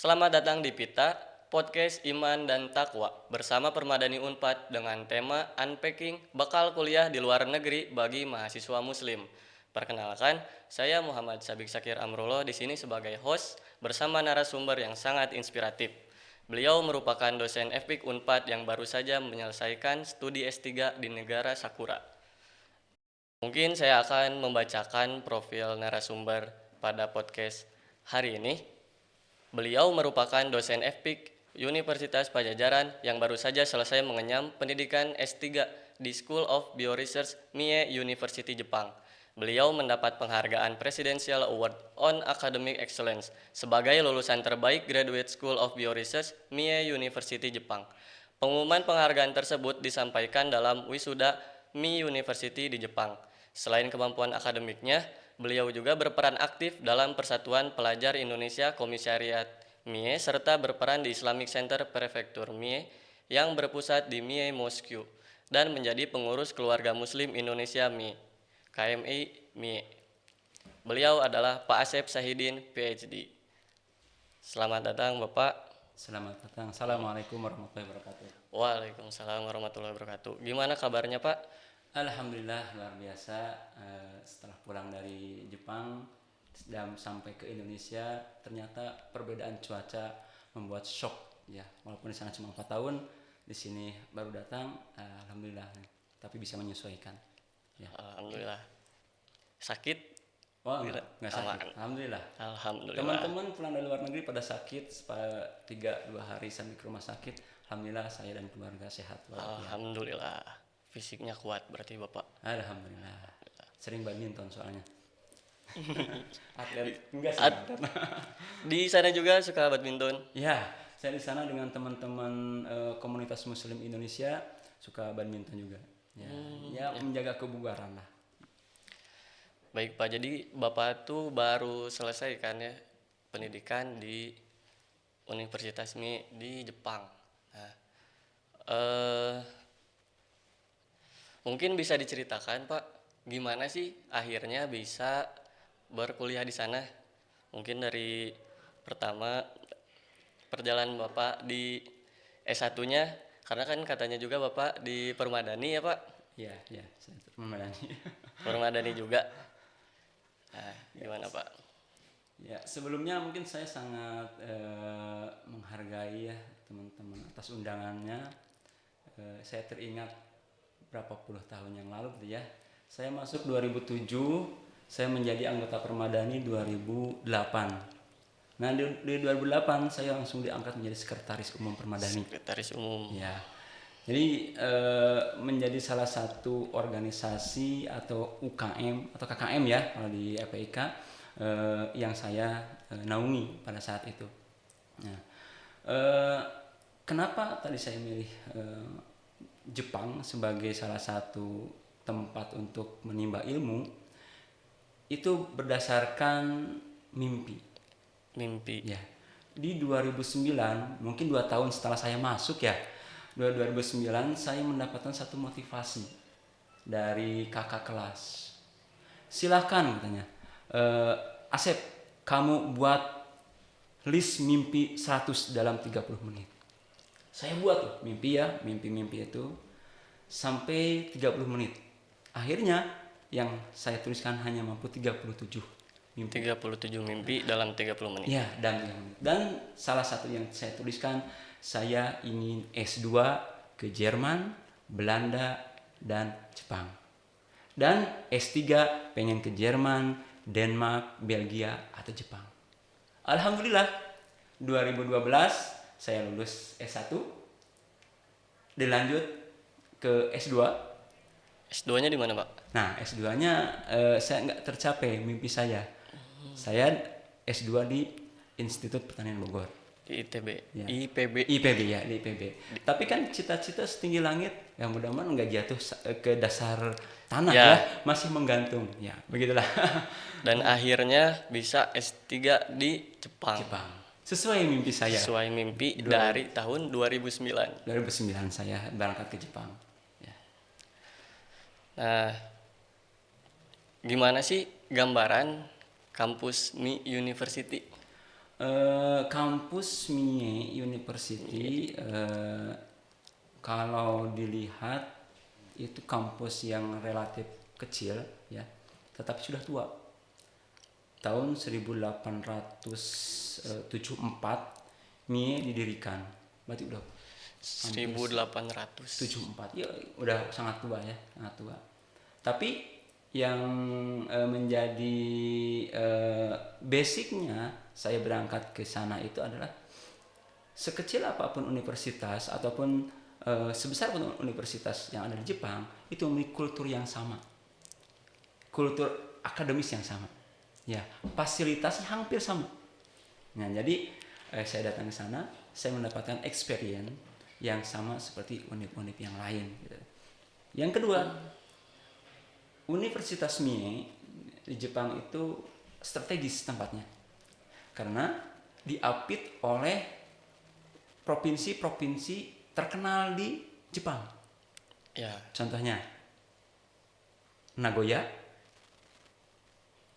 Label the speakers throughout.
Speaker 1: Selamat datang di Pita, podcast Iman dan Takwa bersama Permadani Unpad dengan tema Unpacking Bakal Kuliah di Luar Negeri bagi Mahasiswa Muslim. Perkenalkan, saya Muhammad Sabik Sakir Amrullah di sini sebagai host bersama narasumber yang sangat inspiratif. Beliau merupakan dosen FPIK Unpad yang baru saja menyelesaikan studi S3 di negara Sakura. Mungkin saya akan membacakan profil narasumber pada podcast hari ini. Beliau merupakan dosen FPIK Universitas Pajajaran yang baru saja selesai mengenyam pendidikan S3 di School of Bioresearch Mie University Jepang. Beliau mendapat penghargaan Presidential Award on Academic Excellence sebagai lulusan terbaik Graduate School of Bioresearch Mie University Jepang. Pengumuman penghargaan tersebut disampaikan dalam wisuda Mie University di Jepang. Selain kemampuan akademiknya, beliau juga berperan aktif dalam Persatuan Pelajar Indonesia Komisariat Mie serta berperan di Islamic Center Prefektur Mie yang berpusat di Mie Mosque dan menjadi pengurus Keluarga Muslim Indonesia Mie, KMI Mie. Beliau adalah Pak Asep Sahidin, PhD. Selamat datang Bapak.
Speaker 2: Selamat datang. Assalamualaikum warahmatullahi wabarakatuh.
Speaker 1: Waalaikumsalam warahmatullahi wabarakatuh. Gimana kabarnya Pak?
Speaker 2: Alhamdulillah luar biasa. Setelah pulang dari Jepang dan sampai ke Indonesia, ternyata perbedaan cuaca membuat shock ya. Walaupun di sana cuma 4 tahun, di sini baru datang. Alhamdulillah, tapi bisa menyesuaikan. Ya.
Speaker 1: Alhamdulillah. Sakit?
Speaker 2: Wah, nggak sakit. Alhamdulillah.
Speaker 1: Alhamdulillah.
Speaker 2: Teman-teman pulang dari luar negeri pada sakit, 2 hari sampai ke rumah sakit. Alhamdulillah saya dan keluarga sehat.
Speaker 1: Alhamdulillah. Fisiknya kuat berarti Bapak.
Speaker 2: Alhamdulillah. Sering badminton soalnya. Atlet enggak sih.
Speaker 1: Di sana juga suka badminton?
Speaker 2: Ya, saya di sana dengan teman-teman komunitas Muslim Indonesia suka badminton juga. Ya, menjaga kebugaran lah.
Speaker 1: Baik Pak, jadi Bapak tuh baru selesai kan ya pendidikan di Universitas Mie di Jepang. Nah, mungkin bisa diceritakan Pak, gimana sih akhirnya bisa berkuliah di sana? Mungkin dari pertama perjalanan Bapak di S1-nya, karena kan katanya juga Bapak di Permadani ya Pak?
Speaker 2: Iya, saya Permadani.
Speaker 1: Permadani juga. Nah, gimana Pak?
Speaker 2: Ya, sebelumnya mungkin saya sangat menghargai ya teman-teman atas undangannya. Saya teringat berapa puluh tahun yang lalu gitu ya. Saya masuk 2007, saya menjadi anggota Permadani 2008. Nah, di 2008 saya langsung diangkat menjadi sekretaris umum Permadani.
Speaker 1: Sekretaris umum.
Speaker 2: Ya. Jadi menjadi salah satu organisasi atau UKM atau KKM ya kalau di FPIK yang saya naungi pada saat itu. Nah, kenapa tadi saya milih Jepang sebagai salah satu tempat untuk menimba ilmu? Itu berdasarkan mimpi. Ya. Di 2009, mungkin 2 tahun setelah saya masuk ya, 2009 saya mendapatkan satu motivasi dari kakak kelas. Silahkan katanya, Asep, kamu buat list mimpi 100 dalam 30 menit. Saya buat tuh mimpi itu sampai 30 menit. Akhirnya yang saya tuliskan hanya mampu 37 mimpi.
Speaker 1: 37 mimpi dalam 30 menit.
Speaker 2: Ya, dan salah satu yang saya tuliskan, saya ingin S2 ke Jerman, Belanda, dan Jepang. Dan S3 pengen ke Jerman, Denmark, Belgia, atau Jepang. Alhamdulillah, 2012 saya lulus S1, dilanjut ke S2.
Speaker 1: S2-nya di mana Pak?
Speaker 2: Nah, S2-nya saya nggak tercapai mimpi saya. Saya S2 di Institut Pertanian Bogor.
Speaker 1: Di ITB,
Speaker 2: ya.
Speaker 1: IPB
Speaker 2: ya, di IPB. Tapi kan cita-cita setinggi langit, ya mudah-mudahan nggak jatuh ke dasar tanah ya, masih menggantung, ya begitulah.
Speaker 1: Dan akhirnya bisa S3 di Jepang.
Speaker 2: Sesuai mimpi saya.
Speaker 1: Sesuai mimpi dari tahun 2009.
Speaker 2: 2009 saya berangkat ke Jepang. Ya.
Speaker 1: Nah, gimana sih gambaran kampus Mie University?
Speaker 2: Kampus Mie University kalau dilihat itu kampus yang relatif kecil ya, tetapi sudah tua. Tahun 1874 Mie didirikan. Berarti udah
Speaker 1: 1800.
Speaker 2: 74. Ya udah sangat tua ya, sangat tua. Tapi yang menjadi basicnya saya berangkat ke sana itu adalah sekecil apapun universitas ataupun sebesar pun universitas yang ada di Jepang itu memiliki kultur yang sama, kultur akademis yang sama, ya fasilitasnya hampir sama. Nah jadi saya datang ke sana, saya mendapatkan experience yang sama seperti univ-univ yang lain. Gitu. Yang kedua, Universitas Mie di Jepang itu strategis tempatnya karena diapit oleh provinsi-provinsi terkenal di Jepang.
Speaker 1: Ya.
Speaker 2: Contohnya Nagoya,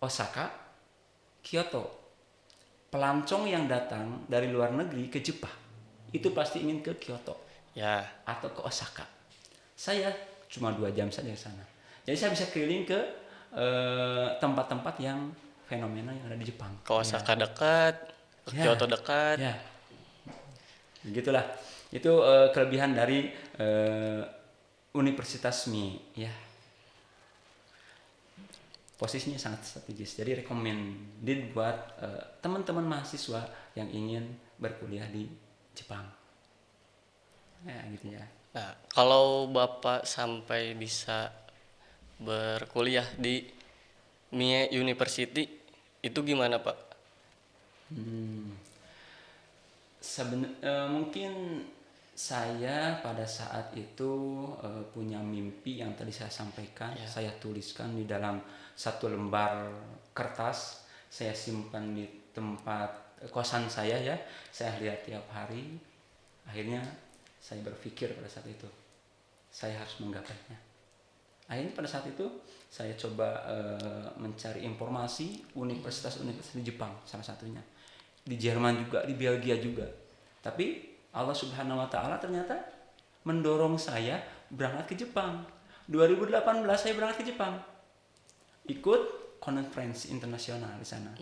Speaker 2: Osaka, Kyoto. Pelancong yang datang dari luar negeri ke Jepang itu pasti ingin ke Kyoto
Speaker 1: Ya.
Speaker 2: atau ke Osaka. Saya cuma 2 jam saja ke sana. Jadi saya bisa keliling ke tempat-tempat yang fenomena yang ada di Jepang.
Speaker 1: Ke Osaka dekat, ke Kyoto dekat.
Speaker 2: Ya. Begitulah. Itu kelebihan dari Universitas Mie ya. Posisinya sangat strategis. Jadi recommended buat teman-teman mahasiswa yang ingin berkuliah di Jepang. Ya, gitu ya.
Speaker 1: Nah, kalau Bapak sampai bisa berkuliah di Mie University itu gimana, Pak?
Speaker 2: Mungkin saya pada saat itu punya mimpi yang tadi saya sampaikan, saya tuliskan di dalam satu lembar kertas, saya simpan di tempat kosan saya ya, saya lihat tiap hari. Akhirnya saya berpikir pada saat itu, saya harus menggapainya. Akhirnya pada saat itu saya coba mencari informasi universitas-universitas di Jepang salah satunya, di Jerman juga, di Belgia juga. Tapi Allah Subhanahu wa taala ternyata mendorong saya berangkat ke Jepang. 2018 saya berangkat ke Jepang. Ikut conference internasional di sana.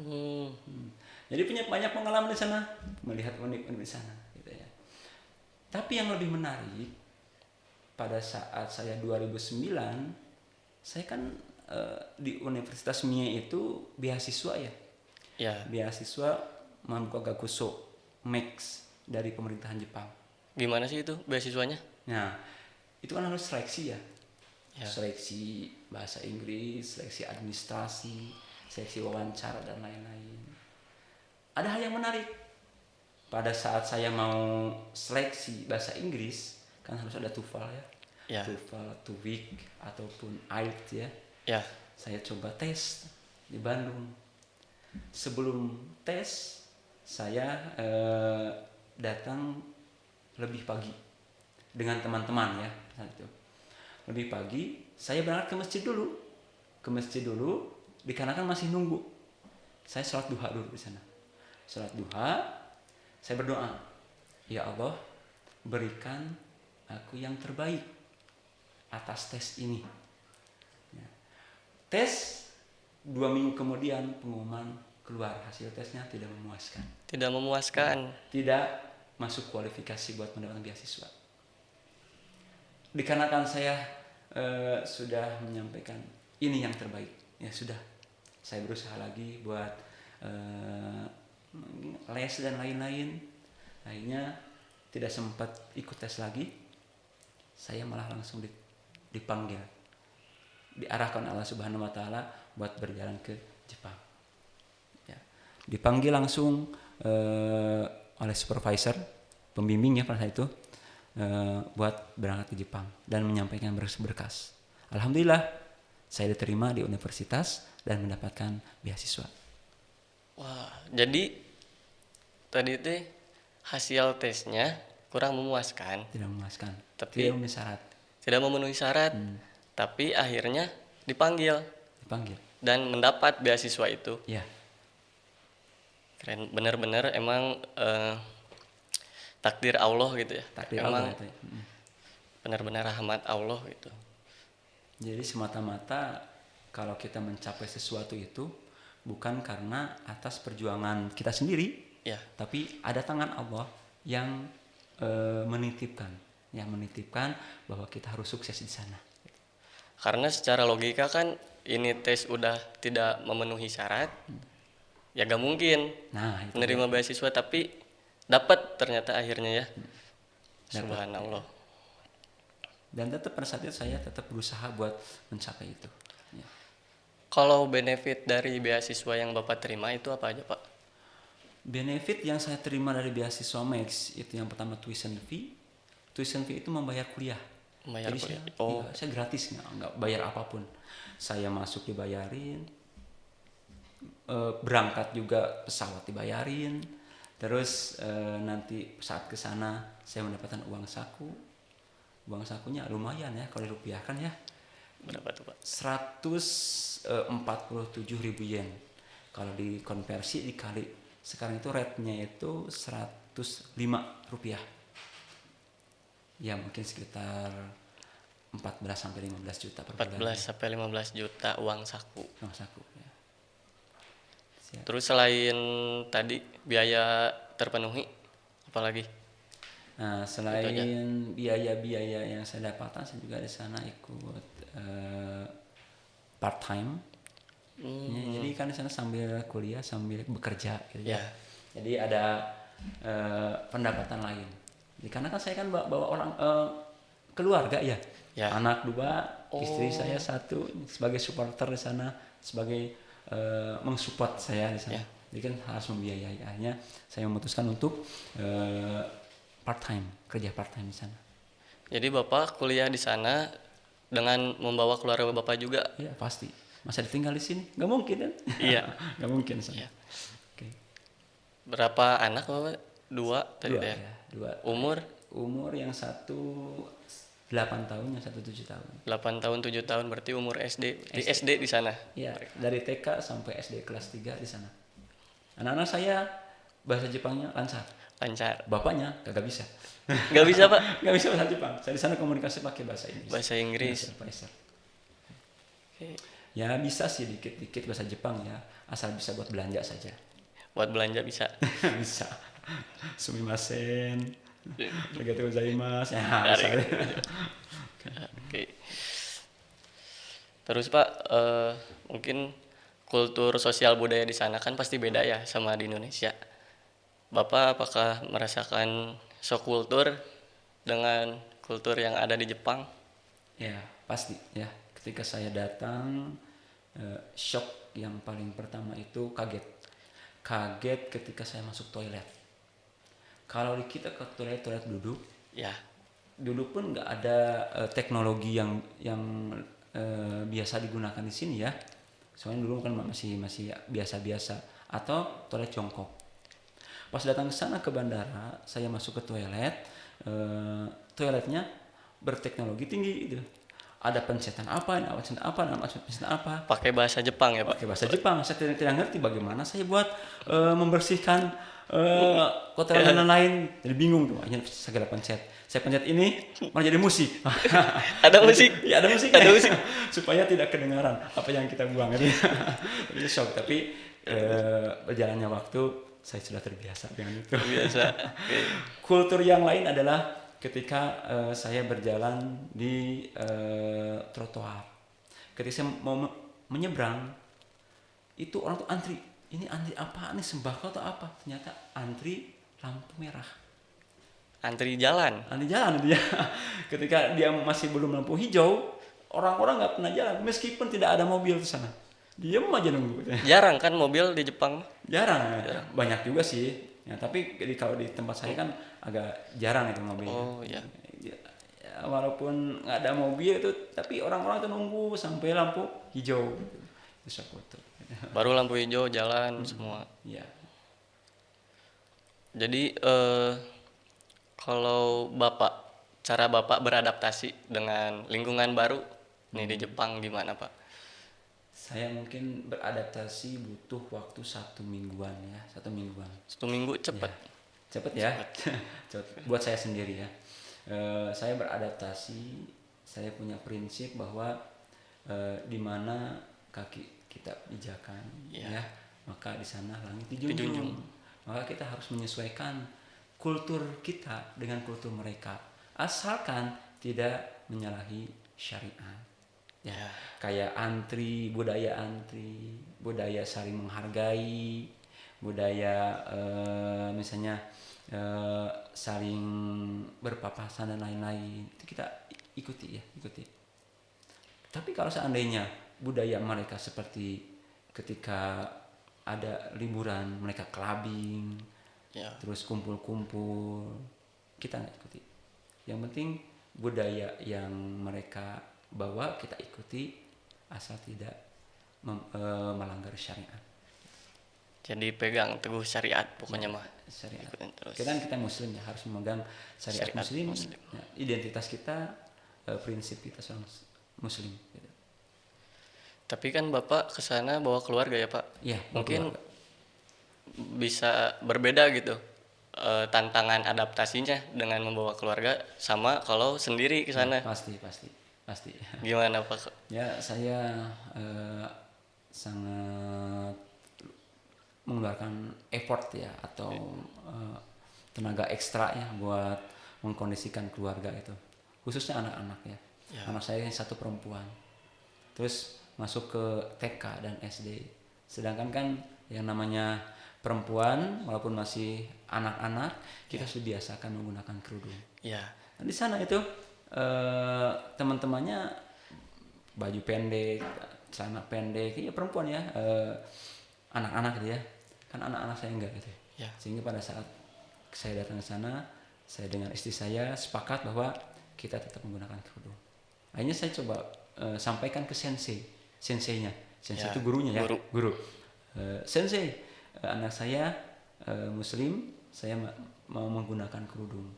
Speaker 2: Jadi punya banyak pengalaman di sana, melihat unik-unik di sana gitu ya. Tapi yang lebih menarik pada saat saya 2009, saya kan di Universitas Mie itu beasiswa ya.
Speaker 1: Ya.
Speaker 2: Beasiswa Manbuka Gakuso Max dari pemerintahan Jepang.
Speaker 1: Gimana sih itu beasiswanya?
Speaker 2: Nah, itu kan harus seleksi ya.
Speaker 1: Ya.
Speaker 2: Seleksi bahasa Inggris, seleksi administrasi, seleksi wawancara dan lain-lain. Ada hal yang menarik. Pada saat saya mau seleksi bahasa Inggris, kan harus ada TOEFL ya.
Speaker 1: Ya.
Speaker 2: TOEFL, TOEIC ataupun IELTS ya.
Speaker 1: Ya.
Speaker 2: Saya coba tes di Bandung. Sebelum tes, saya datang lebih pagi dengan teman-teman ya saat itu. Lebih pagi, saya berangkat ke masjid dulu. Ke masjid dulu, dikarenakan masih nunggu. Saya sholat duha dulu di sana. Sholat duha, saya berdoa, ya Allah, berikan aku yang terbaik atas tes ini. Ya. Tes 2 minggu kemudian pengumuman keluar, hasil tesnya tidak memuaskan.
Speaker 1: Tidak memuaskan.
Speaker 2: Tidak masuk kualifikasi buat mendapatkan beasiswa. Dikarenakan saya sudah menyampaikan ini yang terbaik, ya sudah, saya berusaha lagi buat les dan lain-lain. Akhirnya tidak sempat ikut tes lagi, saya malah langsung dipanggil, diarahkan Allah Subhanahu wa taala buat berjalan ke Jepang. Ya. Dipanggil langsung oleh supervisor, pembimbing ya pada saat itu, buat berangkat ke Jepang dan menyampaikan berkas. Alhamdulillah saya diterima di universitas dan mendapatkan beasiswa.
Speaker 1: Wah, jadi tadi teh hasil tesnya kurang memuaskan.
Speaker 2: Tidak memuaskan.
Speaker 1: Tapi
Speaker 2: tidak memenuhi syarat.
Speaker 1: Tidak memenuhi syarat. Tapi akhirnya dipanggil
Speaker 2: Dipanggil.
Speaker 1: dan mendapat beasiswa itu.
Speaker 2: Ya.
Speaker 1: Keren, bener-bener emang takdir Allah gitu ya.
Speaker 2: Takdir
Speaker 1: Emang
Speaker 2: Allah itu.
Speaker 1: benar-benar rahmat Allah gitu.
Speaker 2: Jadi semata-mata kalau kita mencapai sesuatu itu bukan karena atas perjuangan kita sendiri,
Speaker 1: Ya,
Speaker 2: tapi ada tangan Allah yang menitipkan, bahwa kita harus sukses di sana.
Speaker 1: karena secara logika kan ini tes udah tidak memenuhi syarat, ya gak mungkin
Speaker 2: Nah, itu
Speaker 1: menerima beasiswa tapi dapat ternyata akhirnya ya.
Speaker 2: Dapat,
Speaker 1: Subhanallah.
Speaker 2: dan tetap pada saat itu saya tetap berusaha buat mencapai itu. Ya.
Speaker 1: Kalau benefit dari beasiswa yang Bapak terima itu apa aja, Pak?
Speaker 2: Benefit yang saya terima dari beasiswa Max itu yang pertama tuition fee. Tuition fee itu membayar kuliah.
Speaker 1: Membayar
Speaker 2: Jadi
Speaker 1: kuliah.
Speaker 2: saya gratis, nggak bayar apapun. Saya masuk dibayarin, berangkat juga pesawat dibayarin. Terus nanti saat ke sana saya mendapatkan uang saku. Uang sakunya lumayan ya kalau dirupiahkan ya.
Speaker 1: Berapa tuh, Pak?
Speaker 2: 147.000 yen. Kalau dikonversi dikali sekarang itu rate-nya itu 105 rupiah. Ya mungkin sekitar 14 sampai 15 juta per bulan.
Speaker 1: 14 sampai 15 juta uang saku.
Speaker 2: Uang saku ya. Siap.
Speaker 1: Terus selain tadi biaya terpenuhi, apalagi?
Speaker 2: Nah, selain biaya-biaya yang saya dapatkan, saya juga di sana ikut part time. Ya, jadi kan di sana sambil kuliah sambil bekerja gitu ya. Jadi ada pendapatan lain. Jadi, karena kan saya kan bawa orang keluarga ya. Anak 2, istri saya 1 sebagai supporter di sana, sebagai mensupport saya di sana. Jadi kan harus membiayai. Akhirnya saya memutuskan untuk kerja part time di sana.
Speaker 1: Jadi Bapak kuliah di sana dengan membawa keluarga Bapak juga?
Speaker 2: Ya pasti. Masa ditinggal di sini? Gak mungkin kan?
Speaker 1: Iya.
Speaker 2: Gak mungkin. Iya.
Speaker 1: Oke. Berapa anak Bapak? 2 tadi ya?
Speaker 2: 2. Umur yang 1 8 tahun, yang 1 7 tahun.
Speaker 1: 8 tahun 7 tahun berarti umur SD. Di SD di sana?
Speaker 2: Iya, dari TK sampai SD kelas 3 di sana. Anak-anak saya bahasa Jepangnya lancar. Bapaknya kagak bisa.
Speaker 1: Gak bisa, Pak?
Speaker 2: Gak bisa bahasa Jepang. Saya di sana komunikasi pakai bahasa Inggris.
Speaker 1: Bahasa Inggris.
Speaker 2: Oke. Ya bisa sih dikit-dikit bahasa Jepang ya, asal bisa buat belanja saja.
Speaker 1: Buat belanja bisa.
Speaker 2: Bisa. Sumimasen. Arigatou gozaimasu.
Speaker 1: Oke. Terus Pak, mungkin kultur sosial budaya di sana kan pasti beda ya sama di Indonesia. Bapak apakah merasakan shock kultur dengan kultur yang ada di Jepang?
Speaker 2: Ya pasti ya. Ketika saya datang, shock yang paling pertama itu kaget ketika saya masuk toilet. Kalau kita ke toilet duduk, ya dulu pun nggak ada teknologi yang biasa digunakan di sini ya. Soalnya dulu kan masih biasa-biasa, atau toilet jongkok. Pas datang ke sana ke bandara, saya masuk ke toilet, toiletnya berteknologi tinggi gitu. Ada pencetan apa.
Speaker 1: Pakai bahasa Jepang ya, Pak?
Speaker 2: Pakai bahasa Jepang. Saya tidak ngerti bagaimana saya buat membersihkan kotoran lain. Jadi bingung tuh. Akhirnya segala pencet. Saya pencet ini malah jadi musik.
Speaker 1: Ada musik?
Speaker 2: Ya ada musik.
Speaker 1: Ada musik.
Speaker 2: Supaya tidak kedengaran apa yang kita buang. Itu shock. Tapi berjalannya waktu saya sudah terbiasa dengan itu.
Speaker 1: Biasa. Okay.
Speaker 2: Kultur yang lain adalah ketika saya berjalan di trotoar, ketika saya mau menyeberang, itu orang tuh antri. Ini antri apa? Ini sembako atau apa? Ternyata antri lampu merah.
Speaker 1: Antri jalan
Speaker 2: dia. Ketika dia masih belum lampu hijau, orang-orang nggak pernah jalan, meskipun tidak ada mobil di sana. Diam aja nunggu.
Speaker 1: Jarang kan mobil di Jepang?
Speaker 2: Jarang. Banyak juga sih. Ya, tapi kalau di tempat saya kan agak jarang itu mobil.
Speaker 1: Oh iya.
Speaker 2: Ya, walaupun nggak ada mobil itu, tapi orang-orang tuh nunggu sampai lampu hijau. Itu foto.
Speaker 1: Baru lampu hijau jalan semua.
Speaker 2: Ya.
Speaker 1: Jadi kalau cara Bapak beradaptasi dengan lingkungan baru nih di Jepang gimana, Pak?
Speaker 2: Saya mungkin beradaptasi butuh waktu 1 mingguan ya, 1 mingguan.
Speaker 1: 1 minggu cepat.
Speaker 2: Cepet ya. Cepet. Buat saya sendiri ya. Saya beradaptasi, saya punya prinsip bahwa di mana kaki kita pijakan ya, maka di sana langit dijunjung. Maka kita harus menyesuaikan kultur kita dengan kultur mereka, asalkan tidak menyalahi syariat. Ya, kayak budaya saling menghargai, budaya misalnya saling berpapasan dan lain-lain, itu kita ikuti. Tapi kalau seandainya budaya mereka seperti ketika ada liburan mereka clubbing, terus kumpul-kumpul, kita nggak ikuti. Yang penting budaya yang mereka bawa kita ikuti, asal tidak melanggar syariat.
Speaker 1: Jadi pegang teguh syariat pokoknya mah.
Speaker 2: Syariat.
Speaker 1: Terus.
Speaker 2: Kita muslim ya, harus memegang syariat muslim. Ya, identitas kita, prinsip kita seorang muslim gitu.
Speaker 1: Tapi kan Bapak kesana bawa keluarga ya Pak?
Speaker 2: Iya,
Speaker 1: mungkin
Speaker 2: keluarga. Bisa
Speaker 1: berbeda gitu tantangan adaptasinya dengan membawa keluarga sama kalau sendiri ke sana.
Speaker 2: Pasti.
Speaker 1: Gimana Pak?
Speaker 2: Ya, saya sangat mengeluarkan effort ya, atau tenaga ekstra ya buat mengkondisikan keluarga itu, khususnya anak-anak ya. Anak saya yang satu perempuan, terus masuk ke TK dan SD. Sedangkan kan yang namanya perempuan walaupun masih anak-anak, kita sudah biasakan menggunakan kerudung. Nah, di sana itu teman-temannya baju pendek, celana pendek, ya perempuan ya, anak-anak gitu ya. Kan anak-anak saya enggak gitu. Sehingga pada saat saya datang ke sana, saya dengan istri saya sepakat bahwa kita tetap menggunakan kerudung. Akhirnya saya coba sampaikan ke senseinya. Sensei itu gurunya ya, guru. Sensei, anak saya muslim, saya mau menggunakan kerudung.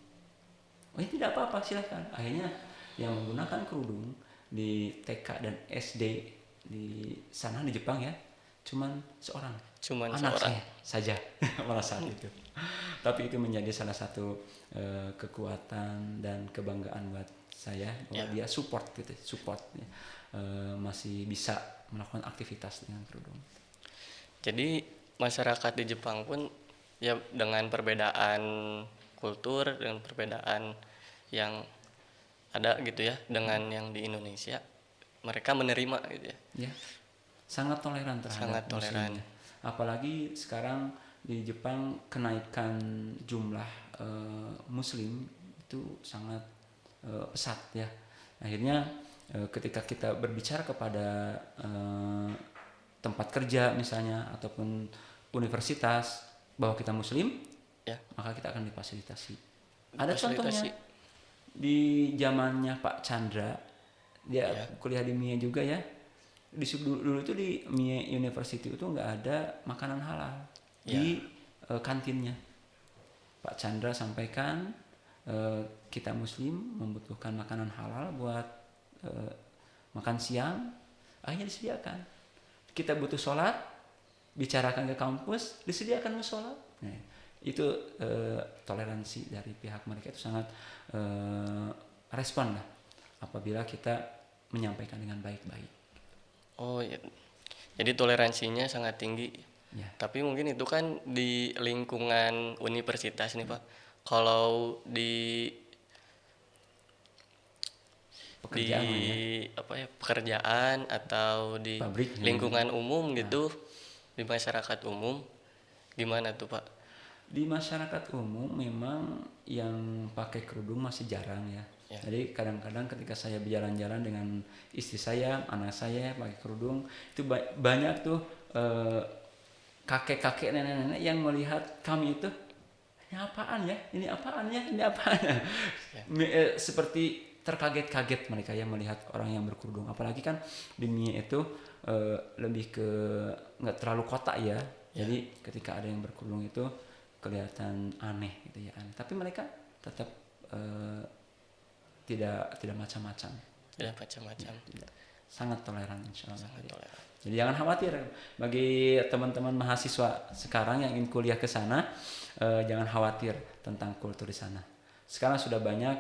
Speaker 2: Oh ya, tidak apa-apa, silahkan. Akhirnya yang menggunakan kerudung di TK dan SD di sana di Jepang ya, cuman seorang anak saya saja pada saat itu. Tapi itu menjadi salah satu kekuatan dan kebanggaan buat saya bahwa dia support masih bisa melakukan aktivitas dengan kerudung.
Speaker 1: Jadi masyarakat di Jepang pun ya dengan perbedaan kultur, dengan perbedaan yang ada gitu ya dengan yang di Indonesia, mereka menerima gitu ya.
Speaker 2: Ya, sangat toleran terhadap muslimnya. Apalagi sekarang di Jepang kenaikan jumlah muslim itu sangat pesat ya. Akhirnya ketika kita berbicara kepada tempat kerja misalnya ataupun universitas bahwa kita muslim, maka kita akan difasilitasi. Ada contohnya di zamannya Pak Chandra, dia kuliah di MIE juga ya. Dulu itu di MIE University itu nggak ada makanan halal di kantinnya. Pak Chandra sampaikan kita muslim membutuhkan makanan halal buat makan siang, akhirnya disediakan. Kita butuh sholat, bicarakan ke kampus, disediakan musola. Nah, itu toleransi dari pihak mereka itu sangat respon lah apabila kita menyampaikan dengan baik-baik.
Speaker 1: Oh ya, jadi toleransinya sangat tinggi. Tapi mungkin itu kan di lingkungan universitas nih Pak. Kalau di pekerjaan atau di pabrik, lingkungan umum gitu, di masyarakat umum gimana tuh Pak?
Speaker 2: Di masyarakat umum memang yang pakai kerudung masih jarang ya. Jadi kadang-kadang ketika saya berjalan-jalan dengan istri saya, anak saya pakai kerudung, itu banyak tuh kakek-kakek, nenek-nenek yang melihat kami itu, ini apaan ya. Seperti terkaget-kaget mereka yang melihat orang yang berkerudung. Apalagi kan di MIE itu lebih ke nggak terlalu kota ya. Jadi ketika ada yang berkerudung itu kelihatan aneh gitu ya. Tapi mereka tetap tidak macam-macam.
Speaker 1: Tidak macam-macam.
Speaker 2: sangat toleran insya Allah.
Speaker 1: Sangat toleran.
Speaker 2: Jadi jangan khawatir bagi teman-teman mahasiswa sekarang yang ingin kuliah ke sana, jangan khawatir tentang kultur di sana. Sekarang sudah banyak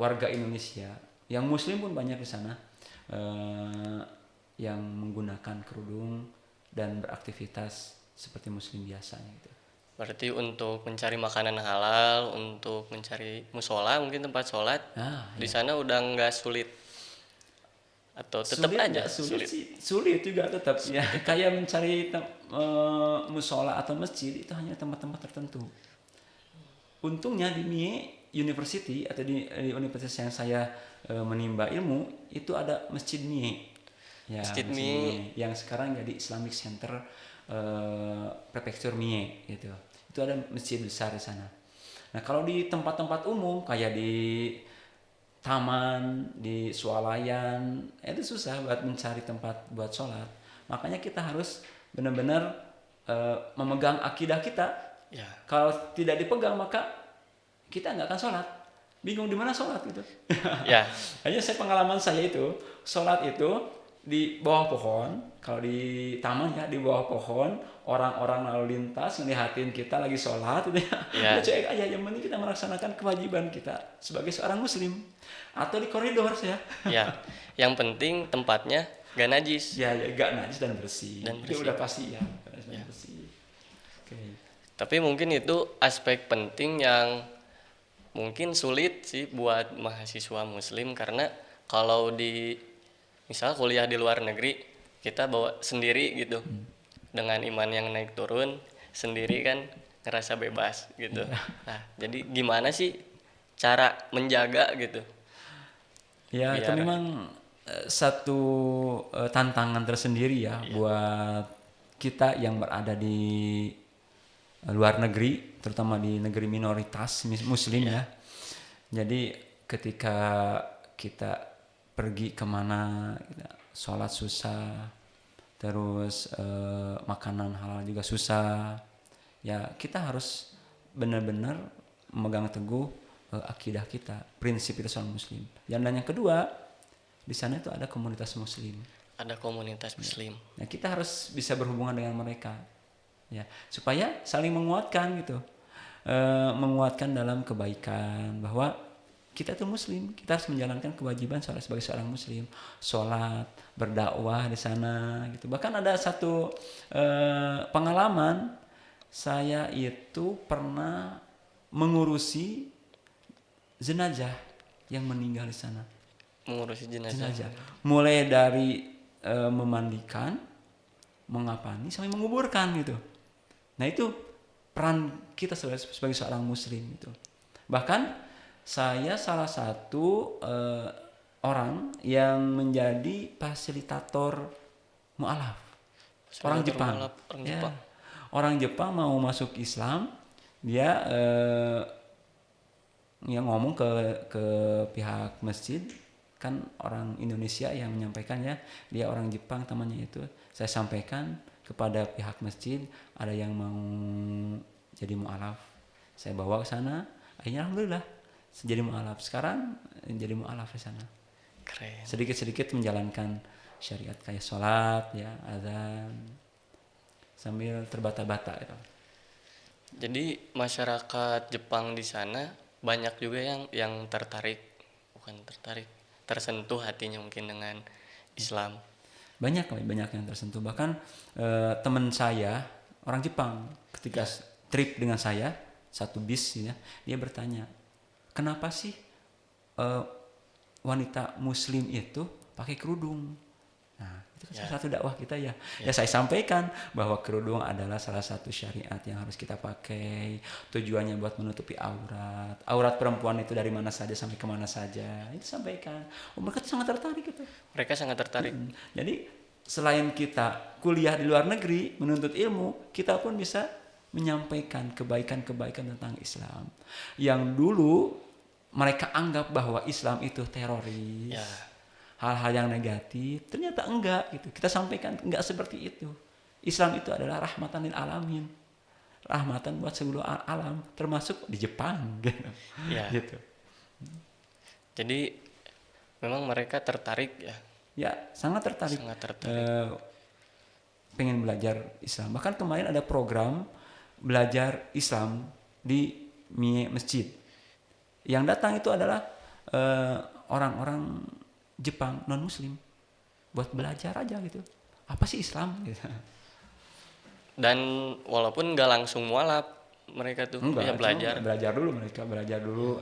Speaker 2: warga Indonesia yang Muslim pun banyak di sana yang menggunakan kerudung dan beraktivitas seperti Muslim biasanya gitu.
Speaker 1: Berarti untuk mencari makanan halal, untuk mencari musola mungkin tempat sholat, di sana udah nggak sulit atau tetap aja
Speaker 2: sulit sih, sulit juga tetap ya. Kayak mencari musola atau masjid itu hanya tempat-tempat tertentu. Untungnya di MIE University atau di universitas yang saya menimba ilmu itu ada masjid MIE. Ya,
Speaker 1: Masjid
Speaker 2: MIE yang sekarang jadi Islamic Center Prefektur Mie gitu. Itu ada masjid besar di sana. Nah, kalau di tempat-tempat umum kayak di taman, di swalayan, itu susah buat mencari tempat buat sholat. Makanya kita harus benar-benar memegang akidah kita.
Speaker 1: ya.
Speaker 2: Kalau tidak dipegang maka kita nggak akan sholat. Bingung di mana sholat gitu.
Speaker 1: Ya.
Speaker 2: Hanya pengalaman saya itu sholat itu di bawah pohon. Kalau di taman ya di bawah pohon, orang-orang lalu lintas ngelihatin kita lagi sholat gitu ya. Udah cuek aja, yang penting kita melaksanakan kewajiban kita sebagai seorang muslim. Atau di koridor saya.
Speaker 1: Ya, yang penting tempatnya gak najis.
Speaker 2: Ya, gak najis dan bersih. Itu udah pasti ya. Bersih. Oke.
Speaker 1: Tapi mungkin itu aspek penting yang mungkin sulit sih buat mahasiswa muslim, karena kalau di misal kuliah di luar negeri kita bawa sendiri gitu, dengan iman yang naik turun sendiri kan ngerasa bebas gitu. Nah, jadi gimana sih cara menjaga gitu?
Speaker 2: Ya, itu memang satu tantangan tersendiri ya buat kita yang berada di luar negeri, terutama di negeri minoritas muslim ya. Jadi ketika kita pergi kemana, sholat susah, terus makanan halal juga susah, ya kita harus benar-benar memegang teguh akidah kita, prinsip kita seorang muslim. Dan yang kedua, di sana itu ada komunitas muslim.
Speaker 1: Ada komunitas muslim.
Speaker 2: Nah, kita harus bisa berhubungan dengan mereka, ya, supaya saling menguatkan gitu, menguatkan dalam kebaikan bahwa kita itu muslim, kita harus menjalankan kewajiban sebagai seorang muslim, sholat, berdakwah di sana gitu. Bahkan ada satu pengalaman, saya itu pernah mengurusi jenazah yang meninggal di sana.
Speaker 1: Mengurusi jenazah.
Speaker 2: Mulai dari memandikan, mengapani, sampai menguburkan gitu. Nah, itu peran kita sebagai seorang muslim itu. Bahkan saya salah satu orang yang menjadi fasilitator mu'alaf. Orang Jepang. Orang Jepang mau masuk Islam, dia ngomong ke pihak masjid, kan orang Indonesia yang menyampaikannya, dia orang Jepang temannya itu. Saya sampaikan kepada pihak masjid, ada yang mau jadi mu'alaf. Saya bawa ke sana, akhirnya alhamdulillah jadi mu'alaf. Sekarang jadi mu'alaf di sana.
Speaker 1: Keren.
Speaker 2: Sedikit-sedikit menjalankan syariat kayak sholat, ya, azan, sambil terbata-bata gitu.
Speaker 1: Jadi masyarakat Jepang di sana banyak juga yang tersentuh hatinya mungkin dengan Islam.
Speaker 2: Banyak yang tersentuh. Bahkan teman saya orang Jepang ketika trip dengan saya satu bis ya, dia bertanya, kenapa sih wanita muslim itu pakai kerudung? Nah, itu kan salah satu dakwah kita ya. Ya, saya sampaikan bahwa kerudung adalah salah satu syariat yang harus kita pakai. Tujuannya buat menutupi aurat. Aurat perempuan itu dari mana saja sampai kemana saja. Itu sampaikan. Mereka sangat tertarik itu.
Speaker 1: Mereka sangat tertarik.
Speaker 2: Jadi selain kita kuliah di luar negeri menuntut ilmu, kita pun bisa menyampaikan kebaikan-kebaikan tentang Islam. Yang dulu mereka anggap bahwa Islam itu teroris.
Speaker 1: Ya.
Speaker 2: Hal-hal yang negatif, ternyata enggak gitu. Kita sampaikan enggak seperti itu. Islam itu adalah rahmatan lil alamin. Rahmatan buat seluruh alam, termasuk di Jepang gitu.
Speaker 1: Ya.
Speaker 2: Gitu.
Speaker 1: Jadi memang mereka tertarik ya
Speaker 2: ya sangat tertarik,
Speaker 1: Sangat tertarik.
Speaker 2: pengen belajar Islam. Bahkan kemarin ada program belajar Islam di Mie Masjid. Yang datang itu adalah orang-orang Jepang non Muslim buat belajar aja gitu. Apa sih Islam? Gitu.
Speaker 1: Dan walaupun nggak langsung mualaf mereka tuh
Speaker 2: Enggak,
Speaker 1: ya belajar.
Speaker 2: mereka belajar dulu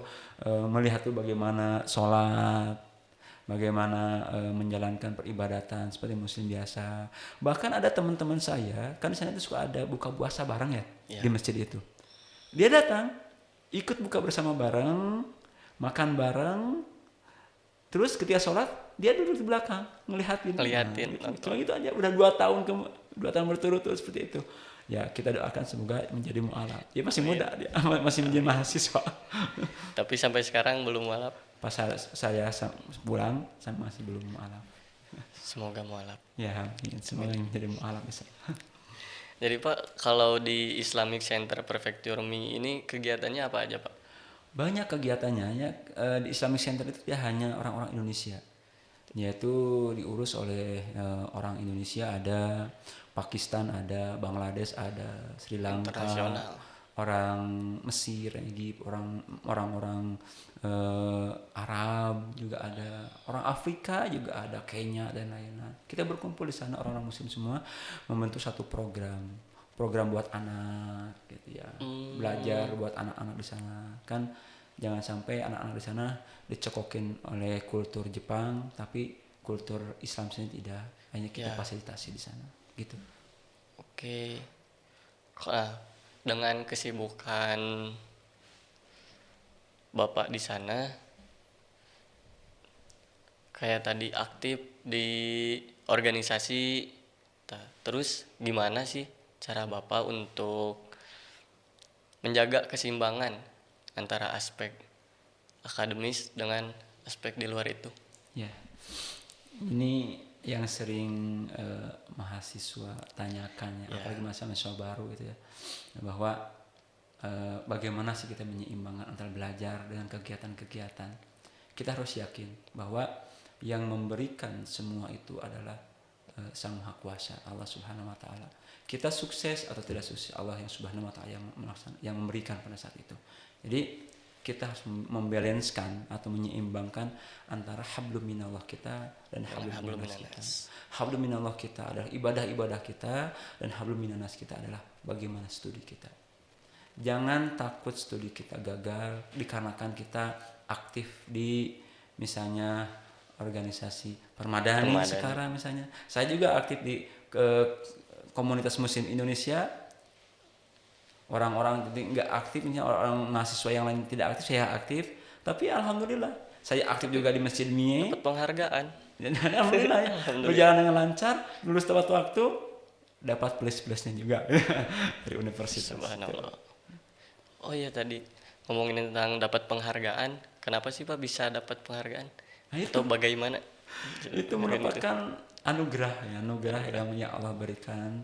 Speaker 2: melihat tuh bagaimana sholat, bagaimana menjalankan peribadatan seperti muslim biasa. Bahkan ada teman-teman saya, kan di sana itu suka ada buka puasa bareng ya,
Speaker 1: Ya.
Speaker 2: di masjid itu. Dia datang, ikut buka bersama bareng, makan bareng, terus ketika sholat dia duduk di belakang ngelihatin.
Speaker 1: Ngeliatin,
Speaker 2: Nah, cuma gitu aja. Udah 2 tahun berturut-turut seperti itu. Ya kita doakan semoga menjadi mualaf. Dia masih muda, dia masih menjadi mahasiswa.
Speaker 1: Tapi sampai sekarang belum mualaf.
Speaker 2: Pas saya pulang, saya masih belum mualaf.
Speaker 1: Semoga mualaf.
Speaker 2: Ya, semoga menjadi mualaf bisa.
Speaker 1: Jadi Pak, kalau di Islamic Center Prefecture Mie ini kegiatannya apa aja Pak?
Speaker 2: Banyak kegiatannya ya. Di Islamic Center itu ya hanya orang-orang Indonesia. Yaitu diurus oleh orang Indonesia, ada Pakistan, ada Bangladesh, ada Sri Lanka,
Speaker 1: Internasional.
Speaker 2: orang Mesir, Egypt, orang-orang Arab juga ada, orang Afrika juga ada, Kenya dan lain-lain. Kita berkumpul di sana orang-orang Muslim semua membentuk satu program buat anak, gitu ya, belajar buat anak-anak di sana. Kan jangan sampai anak-anak di sana dicekokin oleh kultur Jepang, tapi kultur Islam sendiri tidak. Hanya kita fasilitasi di sana, gitu.
Speaker 1: Oke. Nah, dengan kesibukan Bapak di sana, kayak tadi aktif di organisasi, terus gimana sih cara Bapak untuk menjaga keseimbangan antara aspek akademis dengan aspek di luar itu?
Speaker 2: Ya, ini yang sering mahasiswa tanyakan ya, apalagi mahasiswa baru gitu ya, bahwa bagaimana sih kita menyeimbangkan antara belajar dengan kegiatan-kegiatan. Kita harus yakin bahwa yang memberikan semua itu adalah Sang Maha Kuasa, Allah Subhanahu wa taala. Kita sukses atau tidak sukses, Allah yang Subhanahu wa taala yang memberikan pada saat itu. Jadi kita harus membalanskan atau menyeimbangkan antara hablum minallah kita dan hablum minanas kita. Hablum minallah kita adalah ibadah-ibadah kita, dan hablum minanas kita adalah bagaimana studi kita. Jangan takut studi kita gagal dikarenakan kita aktif di misalnya organisasi permadani. Sekarang misalnya. Saya juga aktif di komunitas muslim Indonesia. Orang-orang nggak aktif, orang mahasiswa yang lain tidak aktif, saya aktif. Tapi alhamdulillah, saya aktif juga di Masjid Mie.
Speaker 1: Dapat penghargaan.
Speaker 2: Alhamdulillah ya. Berjalan dengan lancar, lulus tepat waktu, dapat plus-plusnya juga dari universitas.
Speaker 1: Subhanallah. Oh iya, tadi ngomongin tentang dapat penghargaan, kenapa sih Pak bisa dapat penghargaan? Atau bagaimana?
Speaker 2: Itu merupakan anugerah yang Allah berikan.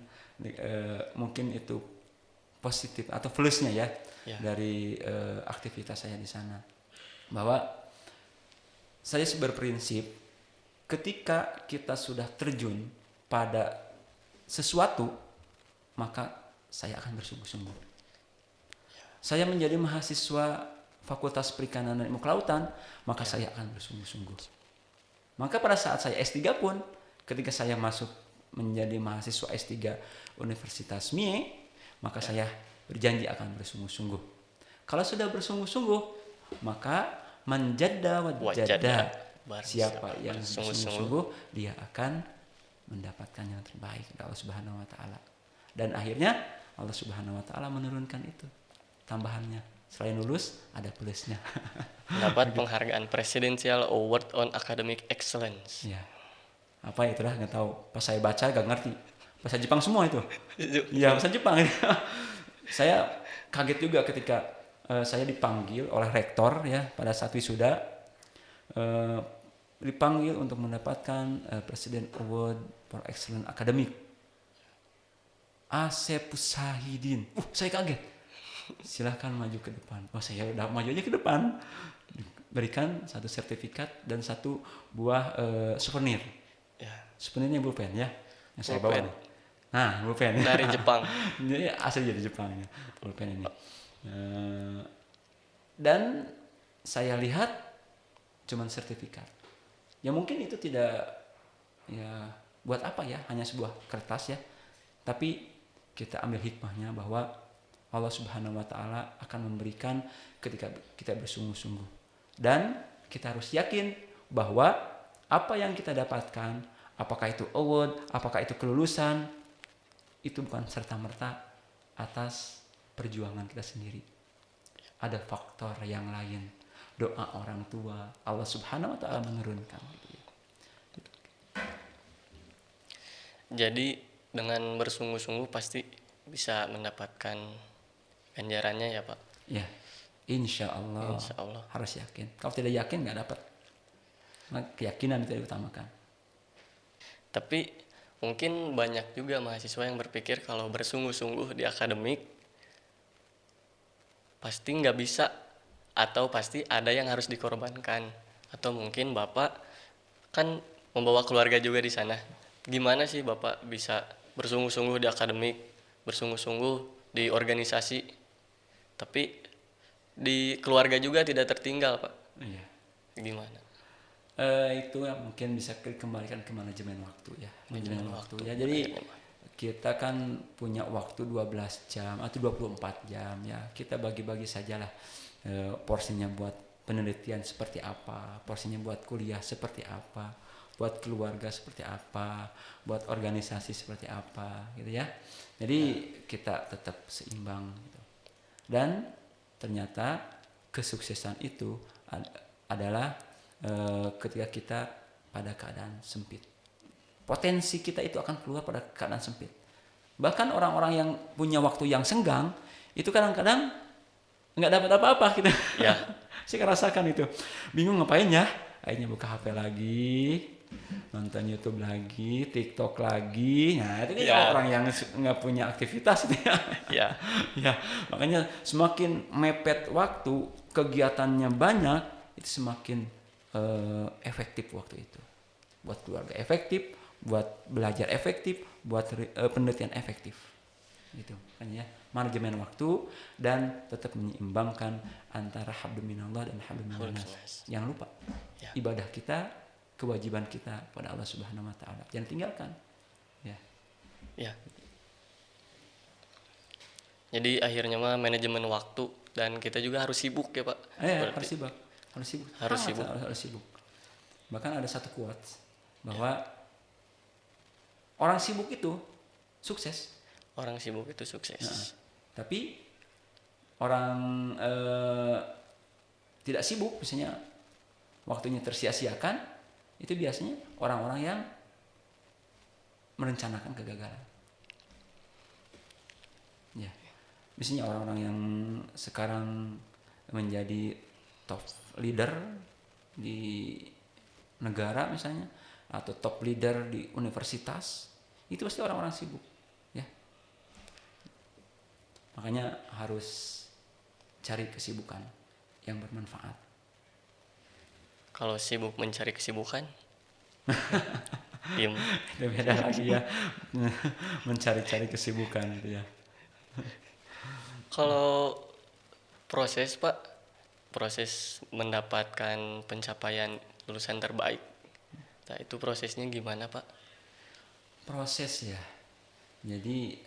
Speaker 2: Mungkin itu positif atau plusnya ya dari aktivitas saya di sana, bahwa saya berprinsip ketika kita sudah terjun pada sesuatu, maka saya akan bersungguh-sungguh. Saya menjadi mahasiswa Fakultas Perikanan dan Ilmu Kelautan, maka saya akan bersungguh-sungguh. Maka pada saat saya S3 pun, ketika saya masuk menjadi mahasiswa S3 Universitas Mie, maka saya berjanji akan bersungguh-sungguh. Kalau sudah bersungguh-sungguh, maka manjadda wajadda. Siapa yang bersungguh-sungguh, dia akan mendapatkan yang terbaik dari Allah Subhanahu wa taala. Dan akhirnya Allah Subhanahu wa taala menurunkan itu tambahannya. Selain lulus, ada plusnya.
Speaker 1: Dapat penghargaan Presidential Award on Academic Excellence.
Speaker 2: Ya. Apa itulah, nggak tahu. Pas saya baca gak ngerti. Bahasa Jepang semua itu. Iya, bahasa Jepang. Saya kaget juga ketika saya dipanggil oleh rektor ya pada saat wisuda, dipanggil untuk mendapatkan President Award for Excellent Academic. Asep Sahidin. Saya kaget. Silahkan maju ke depan. Saya udah maju aja ke depan. Berikan satu sertifikat dan satu buah souvenir. Sebenarnya pulpen ya yang saya bawa.
Speaker 1: Pulpen.
Speaker 2: Nah, pulpen
Speaker 1: Dari Jepang.
Speaker 2: Ini asli dari Jepang ya, pulpen ini. Dan saya lihat cuman sertifikat. Ya mungkin itu tidak, ya buat apa ya, hanya sebuah kertas ya. Tapi kita ambil hikmahnya bahwa Allah Subhanahu wa taala akan memberikan ketika kita bersungguh-sungguh. Dan kita harus yakin bahwa apa yang kita dapatkan, apakah itu award, apakah itu kelulusan, itu bukan serta-merta atas perjuangan kita sendiri. Ada faktor yang lain. Doa orang tua, Allah Subhanahu wa taala menurunkan.
Speaker 1: Jadi dengan bersungguh-sungguh pasti bisa mendapatkan ganjarannya ya Pak.
Speaker 2: Ya, insya Allah.
Speaker 1: Insya Allah.
Speaker 2: Harus yakin. Kalau tidak yakin nggak dapat. Maka keyakinan itu diutamakan.
Speaker 1: Tapi mungkin banyak juga mahasiswa yang berpikir kalau bersungguh-sungguh di akademik pasti nggak bisa, atau pasti ada yang harus dikorbankan, atau mungkin Bapak kan membawa keluarga juga di sana. Gimana sih Bapak bisa bersungguh-sungguh di akademik, bersungguh-sungguh di organisasi, tapi di keluarga juga tidak tertinggal Pak?
Speaker 2: Iya.
Speaker 1: Gimana?
Speaker 2: Itu mungkin bisa dikembalikan ke manajemen waktu ya. Manajemen waktu ya. Jadi kita kan punya waktu 12 jam atau 24 jam ya. Kita bagi-bagi sajalah porsinya buat penelitian seperti apa, porsinya buat kuliah seperti apa, buat keluarga seperti apa, buat organisasi seperti apa gitu ya. Jadi kita tetap seimbang gitu. Dan ternyata kesuksesan itu adalah ketika kita pada keadaan sempit. Potensi kita itu akan keluar pada keadaan sempit. Bahkan orang-orang yang punya waktu yang senggang itu kadang-kadang nggak dapat apa-apa gitu.
Speaker 1: Ya.
Speaker 2: Saya rasakan itu. Bingung ngapain ya? Akhirnya buka HP lagi, nonton YouTube lagi, TikTok lagi. Nah, itu kan orang yang nggak punya aktivitas gitu ya.
Speaker 1: Ya.
Speaker 2: Ya, makanya semakin mepet waktu, kegiatannya banyak, itu semakin efektif waktu itu. Buat keluarga efektif, buat belajar efektif, buat penelitian efektif. Gitu kan ya. Manajemen waktu dan tetap menyeimbangkan antara hablum minallah dan hablum minannas. Jangan lupa ibadah kita, kewajiban kita pada Allah Subhanahu wa taala. Jangan tinggalkan. Ya.
Speaker 1: Ya. Jadi akhirnya mah manajemen waktu, dan kita juga harus sibuk ya Pak.
Speaker 2: Harus sibuk. Bahkan ada satu quotes bahwa orang sibuk itu sukses.
Speaker 1: Orang sibuk itu sukses.
Speaker 2: Nah, tapi orang tidak sibuk, misalnya waktunya tersia-siakan, itu biasanya orang-orang yang merencanakan kegagalan. Ya, misalnya orang-orang yang sekarang menjadi top leader di negara misalnya, atau top leader di universitas, itu pasti orang-orang sibuk ya. Makanya harus cari kesibukan yang bermanfaat.
Speaker 1: Kalau sibuk mencari kesibukan diem.
Speaker 2: Itu beda lagi ya. Mencari-cari kesibukan gitu ya.
Speaker 1: Kalau proses Pak, proses mendapatkan pencapaian lulusan terbaik, nah itu prosesnya gimana Pak?
Speaker 2: Proses ya. Jadi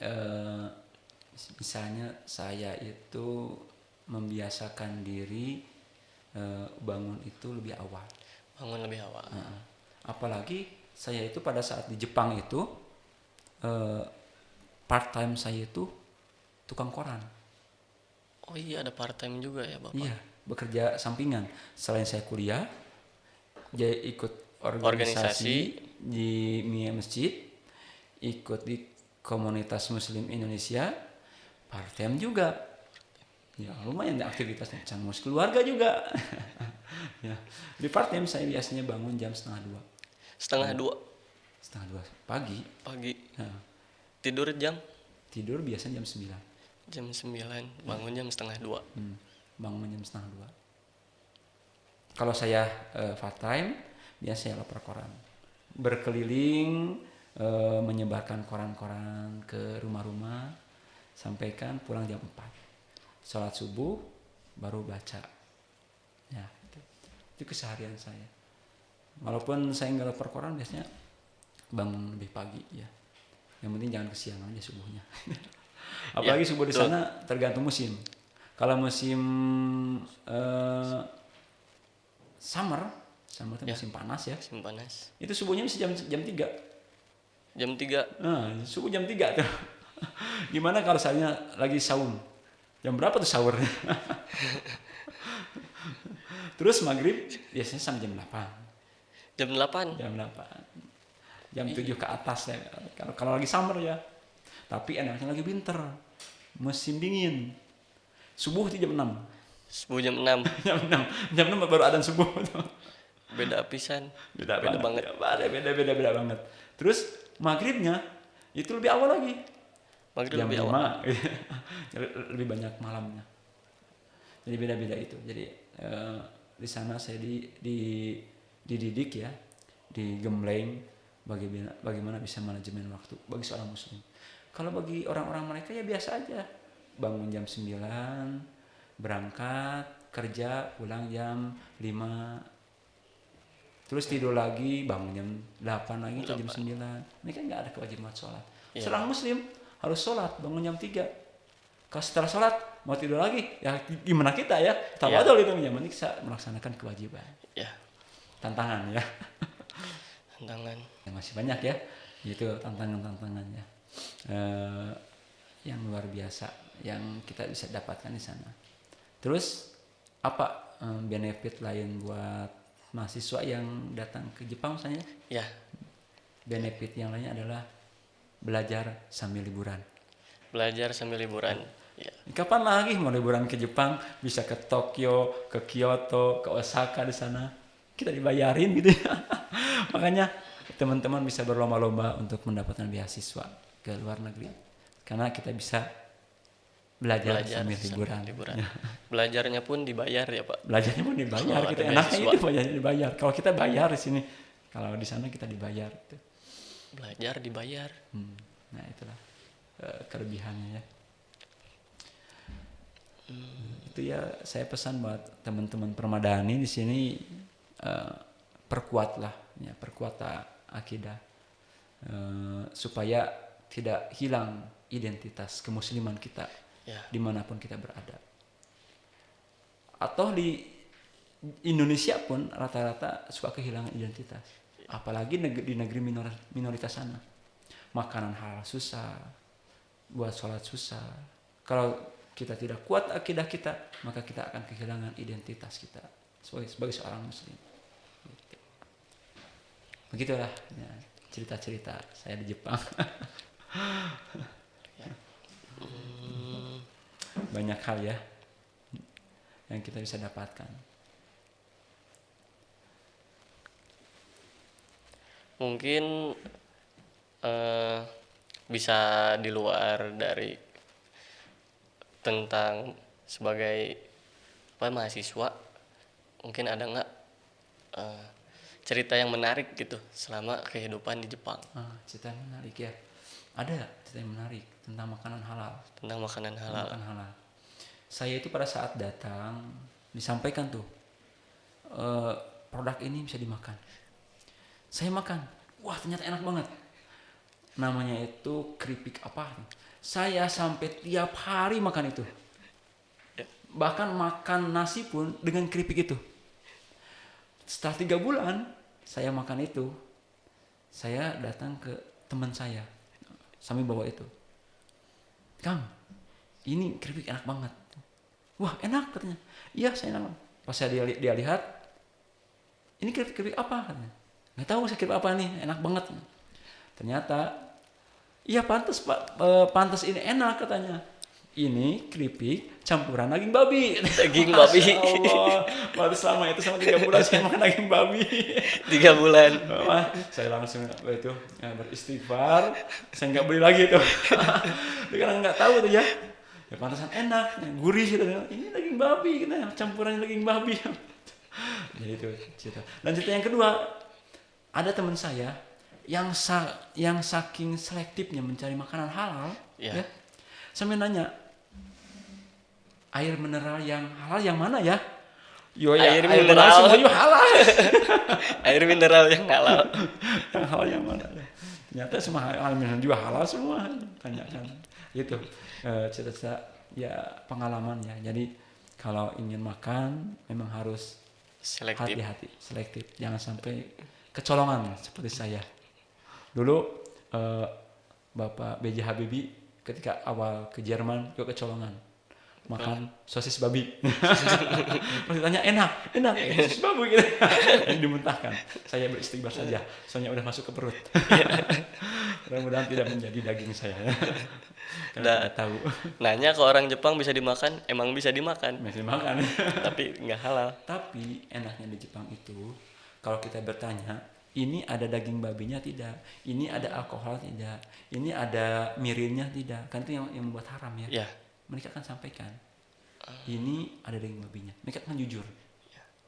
Speaker 2: misalnya saya itu membiasakan diri bangun itu lebih awal. Apalagi saya itu pada saat di Jepang itu part time saya itu tukang koran.
Speaker 1: Oh iya, ada part time juga ya Bapak?
Speaker 2: Iya, bekerja sampingan. Selain saya kuliah, saya ikut organisasi di Mia Masjid, ikut di komunitas Muslim Indonesia, part time juga. Ya lumayan aktivitasnya, cangus keluarga juga. Ya, di part time saya biasanya bangun jam 1:30.
Speaker 1: Setengah dua
Speaker 2: pagi. Ya. Tidur biasanya jam 9.
Speaker 1: Jam 9, bangun jam 1:30.
Speaker 2: Bangun jam 1:30. Kalau saya part time, biasanya lapor koran. berkeliling, menyebarkan koran-koran ke rumah-rumah, sampaikan pulang jam 4. Sholat subuh baru baca. Ya, itu keseharian saya. Walaupun saya nggak lapor koran, biasanya bangun lebih pagi ya. Yang penting jangan kesiangan aja subuhnya. Apalagi subuh di sana tergantung musim. Kalau musim summer itu musim panas ya.
Speaker 1: Musim panas.
Speaker 2: Itu subuhnya bisa jam 3.
Speaker 1: Jam 3.
Speaker 2: Nah, subuh jam 3 tuh. Gimana kalau saya lagi saum? Jam berapa tuh sahurnya? Terus maghrib biasanya sampai jam 8.
Speaker 1: Jam 8.
Speaker 2: Jam 8. Jam 7 ke atas ya. Kalau lagi summer ya. Tapi enaknya lagi winter. Musim dingin. Subuh itu jam 6.
Speaker 1: Subuh jam 6.
Speaker 2: Jam 6 baru adzan subuh.
Speaker 1: Beda pisan.
Speaker 2: Beda
Speaker 1: banget.
Speaker 2: Beda banget. Terus maghribnya itu lebih awal lagi.
Speaker 1: Maghrib
Speaker 2: Jam
Speaker 1: lebih
Speaker 2: 5.
Speaker 1: awal.
Speaker 2: Lebih banyak malamnya. Jadi beda-beda itu. Jadi di sana saya dididik ya, digembleng bagaimana bisa manajemen waktu bagi seorang muslim. Kalau bagi orang-orang mereka ya biasa aja. Bangun jam 9, berangkat kerja, pulang jam 5. Terus tidur lagi, bangun jam 8 lagi ke jam 9. Ini kan enggak ada kewajiban sholat. Seorang muslim harus sholat, bangun jam 3. Kalau setelah sholat mau tidur lagi, ya gimana kita ya? Tawadul itu yang penting bisa melaksanakan kewajiban.
Speaker 1: Ya.
Speaker 2: Tantangan ya.
Speaker 1: Tantangan.
Speaker 2: Yang masih banyak ya. Itu tantangannya. Yang luar biasa yang kita bisa dapatkan di sana. Terus apa benefit lain buat mahasiswa yang datang ke Jepang misalnya?
Speaker 1: Ya.
Speaker 2: Benefit yang lainnya adalah belajar sambil liburan.
Speaker 1: Belajar sambil liburan. Ya.
Speaker 2: Kapan lagi mau liburan ke Jepang? Bisa ke Tokyo, ke Kyoto, ke Osaka di sana. Kita dibayarin gitu ya. Makanya teman-teman bisa berlomba-lomba untuk mendapatkan beasiswa ke luar negeri. Karena kita bisa belajar sambil liburan.
Speaker 1: Ya. Belajarnya pun dibayar ya Pak.
Speaker 2: Belajarnya pun dibayar. Kita enaknya itu belajarnya dibayar. Kalau kita bayar di sini, kalau di sana kita dibayar. Gitu.
Speaker 1: Belajar dibayar.
Speaker 2: Nah itulah kelebihannya ya. Itu ya saya pesan buat teman-teman Permadani di sini, perkuatlah akidah supaya tidak hilang identitas kemusliman kita dimanapun kita berada. Atau di Indonesia pun rata-rata suka kehilangan identitas, apalagi di negeri minoritas sana. Makanan halal susah, buat sholat susah. Kalau kita tidak kuat akidah kita, maka kita akan kehilangan identitas kita sebagai seorang muslim. Gitu. Begitulah ya, cerita-cerita saya di Jepang. Banyak hal ya yang kita bisa dapatkan.
Speaker 1: Mungkin bisa di luar dari tentang sebagai mahasiswa, mungkin ada nggak cerita yang menarik gitu selama kehidupan di Jepang?
Speaker 2: Cerita yang menarik ya, ada cerita yang menarik tentang makanan halal.
Speaker 1: Makanan halal.
Speaker 2: Saya itu pada saat datang disampaikan tuh produk ini bisa dimakan. Saya makan, wah ternyata enak banget. Namanya itu keripik apa? Saya sampai tiap hari makan itu. Bahkan makan nasi pun dengan keripik itu. Setelah 3 bulan saya makan itu, saya datang ke teman saya sambil bawa itu. Kang, ini keripik enak banget. Wah enak katanya. Iya saya enak. Pas dia lihat, ini keripik apa katanya. Nggak tahu saya keripik apa nih, enak banget. Ternyata, iya pantas Pak, pantas ini enak katanya. Ini keripik campuran daging babi.
Speaker 1: Daging babi.
Speaker 2: Allah, baru selama itu sama 3 bulan saya makan daging babi.
Speaker 1: 3 bulan.
Speaker 2: Saya langsung itu beristighfar. Saya nggak beli lagi itu. Karena nggak tahu tuh ya. Ya pantasan enak, gurih gitu. Ini daging babi, campuran daging babi. Jadi itu cerita. Dan cerita yang kedua, ada teman saya yang saking selektifnya mencari makanan halal,
Speaker 1: Ya.
Speaker 2: ya. Sampai nanya, air mineral yang halal yang mana ya? Yo ya,
Speaker 1: Air
Speaker 2: air
Speaker 1: mineral.
Speaker 2: mineral semua juga halal.
Speaker 1: Air mineral yang halal.
Speaker 2: Yang halal yang mana? Ternyata semua air mineral juga halal semua. Tanyakan. Gitu. Cerita ya pengalaman ya. Jadi kalau ingin makan memang harus
Speaker 1: Selektif.
Speaker 2: hati-hati, selektif. Jangan sampai kecolongan seperti saya. Dulu Bapak B.J. Habibie ketika awal ke Jerman juga kecolongan. Makan sosis babi. Pas ditanya enak sosis babi gitu. Ini dimuntahkan. Saya beristighfar saja, soalnya udah masuk ke perut. Mudah-mudahan tidak menjadi daging saya. Karena tidak tahu.
Speaker 1: Nanya ke orang Jepang bisa dimakan, emang bisa dimakan,
Speaker 2: Masih makan.
Speaker 1: tapi nggak halal.
Speaker 2: Tapi enaknya di Jepang itu, kalau kita bertanya, ini ada daging babinya tidak? Ini ada alkohol tidak? Ini ada mirinnya tidak? Kan itu yang membuat haram ya.
Speaker 1: Ya.
Speaker 2: Mereka akan sampaikan, ini ada daging babinya. Mereka akan jujur.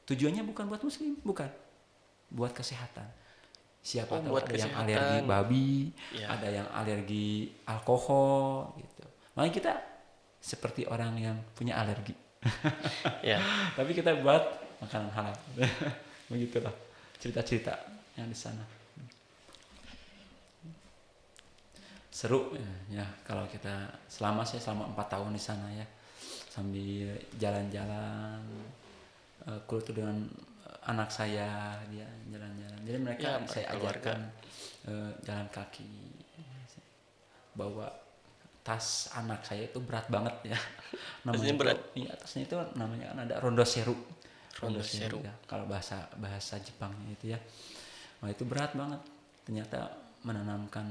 Speaker 2: Tujuannya bukan buat muslim, bukan. Buat kesehatan. Siapa tahu
Speaker 1: buat
Speaker 2: ada yang
Speaker 1: kesehatan.
Speaker 2: alergi babi,
Speaker 1: Ya.
Speaker 2: ada yang alergi alkohol gitu. Makanya kita seperti orang yang punya alergi.
Speaker 1: Ya.
Speaker 2: Tapi kita buat makanan halal. Begitulah cerita-cerita yang di sana. Seru ya kalau kita selama 4 tahun di sana ya, sambil jalan-jalan kultur dengan anak saya, dia jalan-jalan. Jadi mereka
Speaker 1: Ya,
Speaker 2: saya
Speaker 1: keluarga.
Speaker 2: ajarkan jalan kaki, bawa tas anak saya itu berat banget ya. Namanya
Speaker 1: Tasnya berat.
Speaker 2: Iya, tasnya itu namanya kan ada rondo seru.
Speaker 1: Rondo seru.
Speaker 2: Ya, kalau bahasa Jepangnya itu ya. Wah, itu berat banget. Ternyata menanamkan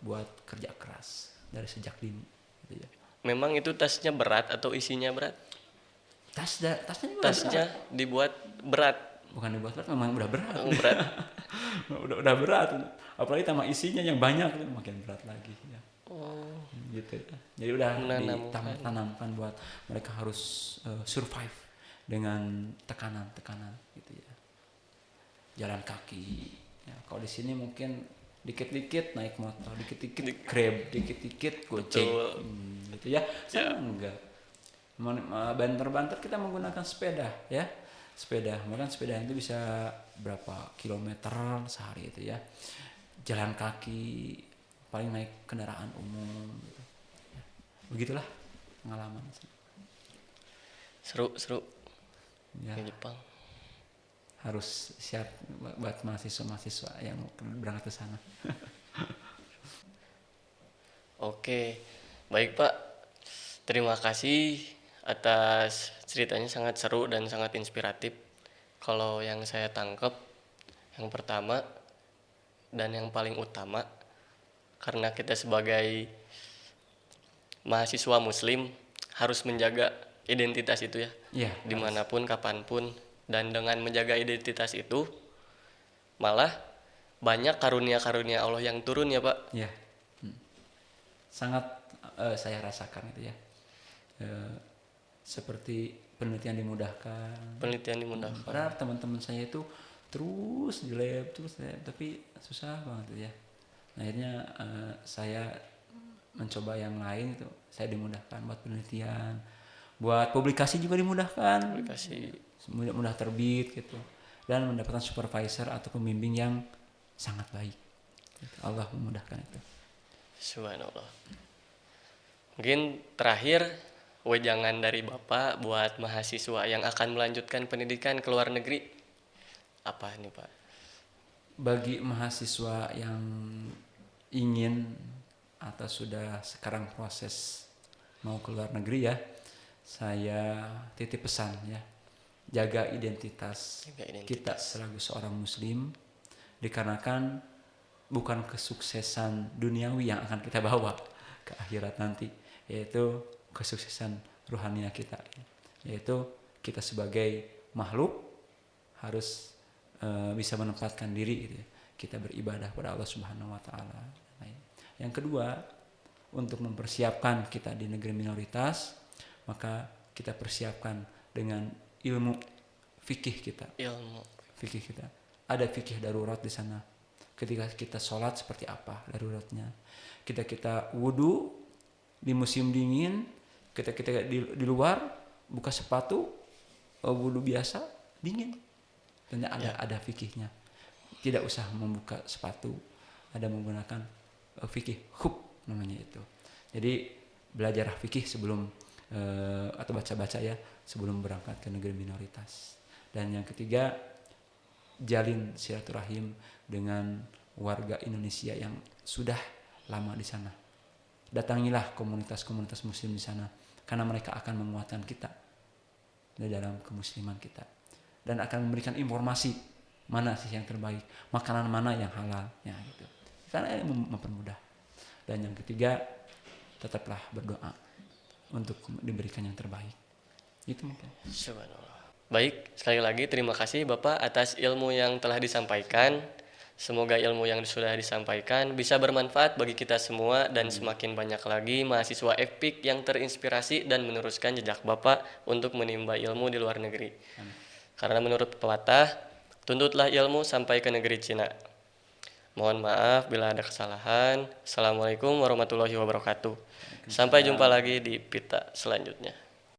Speaker 2: buat kerja keras dari sejak dini gitu ya.
Speaker 1: Memang itu tasnya berat atau isinya berat?
Speaker 2: Tasnya juga
Speaker 1: Tasnya
Speaker 2: berat.
Speaker 1: dibuat berat.
Speaker 2: Bukan dibuat berat, memang udah berat.
Speaker 1: Berat.
Speaker 2: udah berat. Apalagi sama isinya yang banyak itu makin berat lagi ya.
Speaker 1: Oh,
Speaker 2: Gitu ya. Jadi udah
Speaker 1: Menanamkan.
Speaker 2: ditanamkan buat mereka harus survive dengan tekanan gitu ya. Jalan kaki. Ya, kalau di sini mungkin dikit-dikit naik motor, dikit-dikit Grab, dikit-dikit Gojek, gitu ya. Sana enggak. Banter-banter kita menggunakan sepeda ya. Sepeda, bahkan sepeda itu bisa berapa kilometer sehari itu ya. Jalan kaki, paling naik kendaraan umum gitu. Ya. Begitulah pengalaman.
Speaker 1: seru
Speaker 2: Ya,
Speaker 1: di Jepang.
Speaker 2: harus siap buat mahasiswa yang berangkat ke sana.
Speaker 1: Oke, baik Pak. Terima kasih atas ceritanya, sangat seru dan sangat inspiratif. Kalau yang saya tangkap, yang pertama dan yang paling utama, karena kita sebagai mahasiswa muslim harus menjaga identitas itu ya,
Speaker 2: Iya,
Speaker 1: dimanapun, kapanpun. Dan dengan menjaga identitas itu, malah banyak karunia-karunia Allah yang turun ya Pak.
Speaker 2: ya. Sangat saya rasakan itu ya. Seperti penelitian dimudahkan.
Speaker 1: Penelitian dimudahkan.
Speaker 2: Padahal teman-teman saya itu terus di lab, tapi susah banget itu ya. Akhirnya saya mencoba yang lain itu, saya dimudahkan buat penelitian, buat publikasi juga dimudahkan.
Speaker 1: Publikasi.
Speaker 2: Mudah terbit gitu, dan mendapatkan supervisor atau pembimbing yang sangat baik. Allah memudahkan itu.
Speaker 1: Subhanallah. Mungkin terakhir, wejangan dari Bapak buat mahasiswa yang akan melanjutkan pendidikan ke luar negeri, apa nih Pak?
Speaker 2: Bagi mahasiswa yang ingin atau sudah sekarang proses mau ke luar negeri ya, saya titip pesan ya, jaga identitas kita selalu seorang muslim, dikarenakan bukan kesuksesan duniawi yang akan kita bawa ke akhirat nanti, yaitu kesuksesan ruhania kita, yaitu kita sebagai makhluk harus bisa menempatkan diri gitu ya. Kita beribadah pada Allah Subhanahu wa taala. Yang kedua, untuk mempersiapkan kita di negeri minoritas, maka kita persiapkan dengan ilmu fikih kita. ada fikih darurat di sana. Ketika kita sholat seperti apa daruratnya. Kita wudhu di musim dingin, kita di luar buka sepatu, wudhu biasa dingin. Dan ada fikihnya. Tidak usah membuka sepatu, ada menggunakan fikih khuf namanya itu. Jadi belajar fikih sebelum atau baca-baca ya sebelum berangkat ke negeri minoritas. Dan yang ketiga, jalin silaturahim dengan warga Indonesia yang sudah lama di sana. Datangilah komunitas-komunitas muslim di sana karena mereka akan menguatkan kita di dalam kemusliman kita dan akan memberikan informasi mana sih yang terbaik, makanan mana yang halal ya gitu. Karena ini mempermudah. Dan yang ketiga, tetaplah berdoa untuk diberikan yang terbaik. Itu mungkin.
Speaker 1: Subhanallah. Baik, sekali lagi terima kasih Bapak atas ilmu yang telah disampaikan. Semoga ilmu yang sudah disampaikan bisa bermanfaat bagi kita semua dan semakin banyak lagi mahasiswa FPIK yang terinspirasi dan meneruskan jejak Bapak untuk menimba ilmu di luar negeri. Karena menurut pepatah, tuntutlah ilmu sampai ke negeri Cina. Mohon maaf bila ada kesalahan. Assalamualaikum warahmatullahi wabarakatuh. Sampai jumpa lagi di pita selanjutnya.